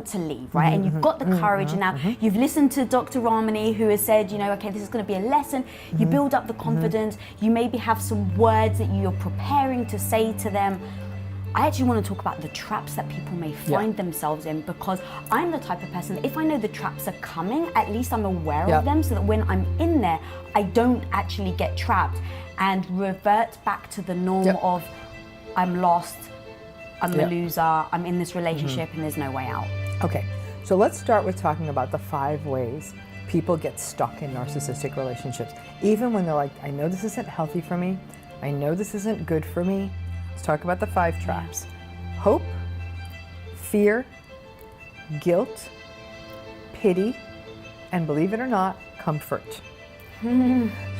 to leave, right? And you've got the courage, and now you've listened to Dr. Ramani, who has said, you know, okay, this is going to be a lesson. You build up the confidence. You maybe have some words that you're preparing to say to them. I actually want to talk about the traps that people may find themselves in, because I'm the type of person that if I know the traps are coming, at least I'm aware of them, so that when I'm in there, I don't actually get trapped and revert back to the norm of I'm lost, I'm a loser, I'm in this relationship and there's no way out. Okay, so let's start with talking about the 5 ways people get stuck in narcissistic relationships. Even when they're like, I know this isn't healthy for me, I know this isn't good for me. Let's talk about the 5 traps. Hope, fear, guilt, pity, and believe it or not, comfort.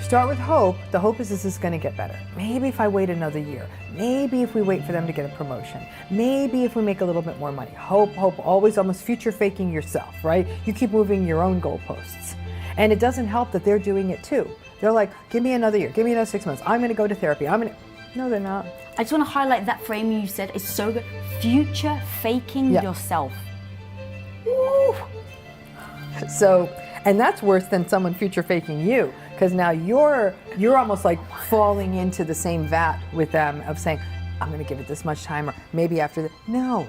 Start with hope. The hope is this is going to get better. Maybe if I wait another year. Maybe if we wait for them to get a promotion. Maybe if we make a little bit more money. Hope, hope, always almost future faking yourself, right? You keep moving your own goalposts. And it doesn't help that they're doing it too. They're like, give me another year, give me another 6 months. I'm going to go to therapy. No, they're not. I just want to highlight that frame you said is so good. Future faking yourself. Woo. So, and that's worse than someone future faking you, because now you're almost like falling into the same vat with them of saying, I'm going to give it this much time, or maybe after that. No,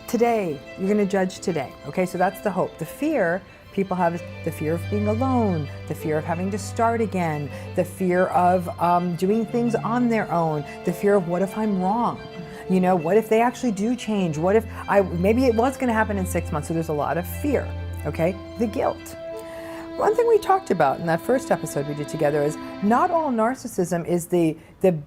today, you're going to judge today. Okay, so that's the hope. The fear people have is the fear of being alone, the fear of having to start again, the fear of doing things on their own, the fear of what if I'm wrong? You know, what if they actually do change? What if maybe it was going to happen in 6 months? So there's a lot of fear, okay? The guilt. One thing we talked about in that first episode we did together is not all narcissism is the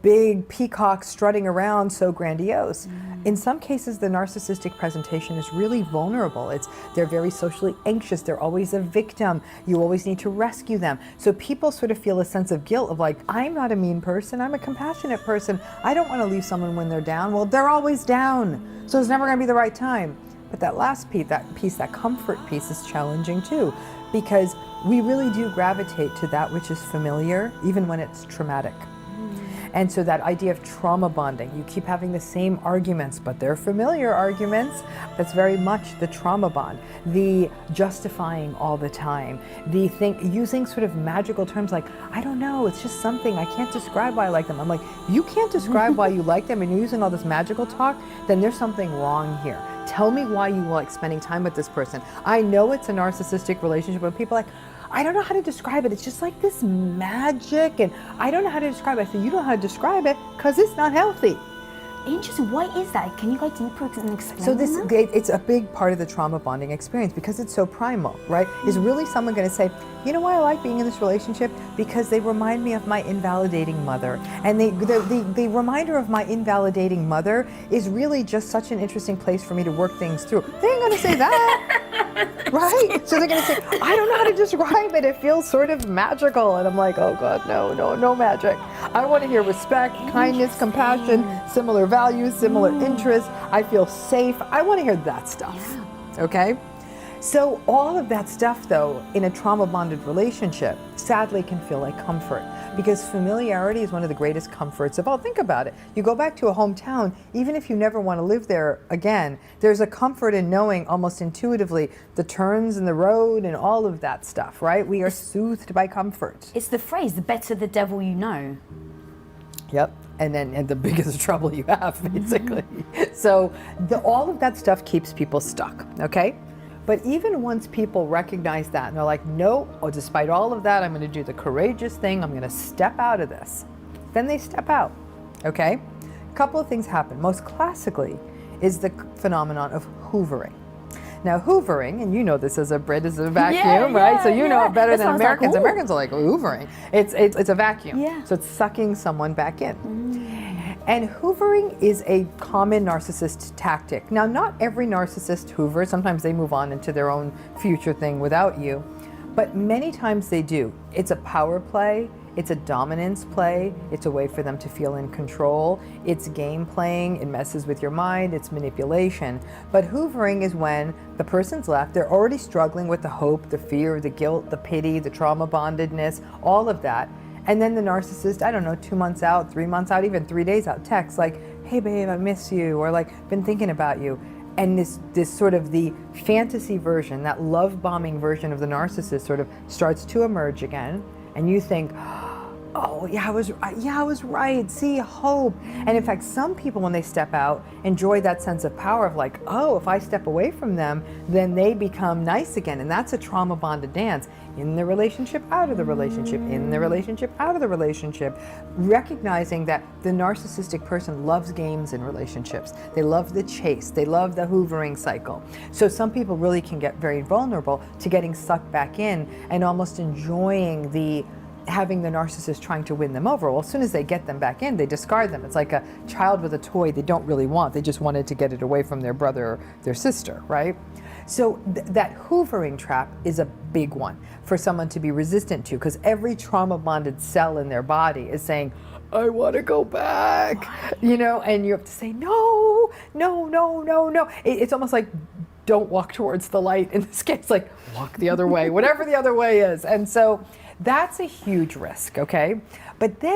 big peacock strutting around so grandiose. In some cases, the narcissistic presentation is really vulnerable. They're very socially anxious. They're always a victim. You always need to rescue them. So people sort of feel a sense of guilt of like, I'm not a mean person. I'm a compassionate person. I don't want to leave someone when they're down. Well, they're always down. So it's never going to be the right time. But that last piece, that comfort piece is challenging too, because we really do gravitate to that which is familiar, even when it's traumatic. And so that idea of trauma bonding, you keep having the same arguments, but they're familiar arguments. That's very much the trauma bond. The justifying all the time, using sort of magical terms like, I don't know, it's just something, I can't describe why I like them. I'm like, you can't describe why you like them and you're using all this magical talk, then there's something wrong here. Tell me why you like spending time with this person. I know it's a narcissistic relationship, but people are like, I don't know how to describe it. It's just like this magic, and I don't know how to describe it. I said, you don't know how to describe it because it's not healthy. Interesting. Why is that? Can you go deeper and explain? So it's a big part of the trauma bonding experience because it's so primal, right? Is really someone going to say, you know why I like being in this relationship? Because they remind me of my invalidating mother. And the reminder of my invalidating mother is really just such an interesting place for me to work things through. They ain't going to say that. Right? So they're going to say, I don't know how to describe it. It feels sort of magical. And I'm like, oh God, no magic. I want to hear respect, kindness, compassion, similar values, similar interests. I feel safe. I want to hear that stuff. Okay? So all of that stuff, though, in a trauma-bonded relationship, sadly can feel like comfort, because familiarity is one of the greatest comforts of all. Think about it. You go back to a hometown, even if you never want to live there again, there's a comfort in knowing almost intuitively the turns in the road and all of that stuff, right? We are soothed by comfort. It's the phrase, the better the devil you know. Yep. And the biggest trouble you have, basically. So all of that stuff keeps people stuck, okay? But even once people recognize that and they're like, no, despite all of that, I'm going to do the courageous thing. I'm going to step out of this. Then they step out, okay? A couple of things happen. Most classically is the phenomenon of hoovering. Now, hoovering, and you know this as a Brit, is a vacuum, right? So you know it better than Americans. Like, Americans are like, hoovering. It's a vacuum. Yeah. So it's sucking someone back in. And hoovering is a common narcissist tactic. Now, not every narcissist hoovers. Sometimes they move on into their own future thing without you. But many times they do. It's a power play. It's a dominance play. It's a way for them to feel in control. It's game playing. It messes with your mind. It's manipulation. But hoovering is when the person's left. They're already struggling with the hope, the fear, the guilt, the pity, the trauma bondedness, all of that. And then the narcissist, I don't know, 2 months out, 3 months out, even 3 days out, texts like, hey babe, I miss you, or like, been thinking about you. and this sort of the fantasy version, that love bombing version of the narcissist sort of starts to emerge again, and you think, oh yeah, I was right, see, hope. And in fact, some people, when they step out, enjoy that sense of power of like, oh, if I step away from them, then they become nice again. And that's a trauma bonded dance. In the relationship, out of the relationship, in the relationship, out of the relationship, recognizing that the narcissistic person loves games in relationships. They love the chase, they love the hoovering cycle. So some people really can get very vulnerable to getting sucked back in and almost enjoying having the narcissist trying to win them over. Well, as soon as they get them back in, they discard them. It's like a child with a toy they don't really want. They just wanted to get it away from their brother or their sister, right? So that hoovering trap is a big one for someone to be resistant to, because every trauma-bonded cell in their body is saying, I want to go back, you know, and you have to say, no, no, no, no, no. It's almost like, don't walk towards the light. In this case, like, walk the other way, whatever the other way is. And so that's a huge risk, okay? But then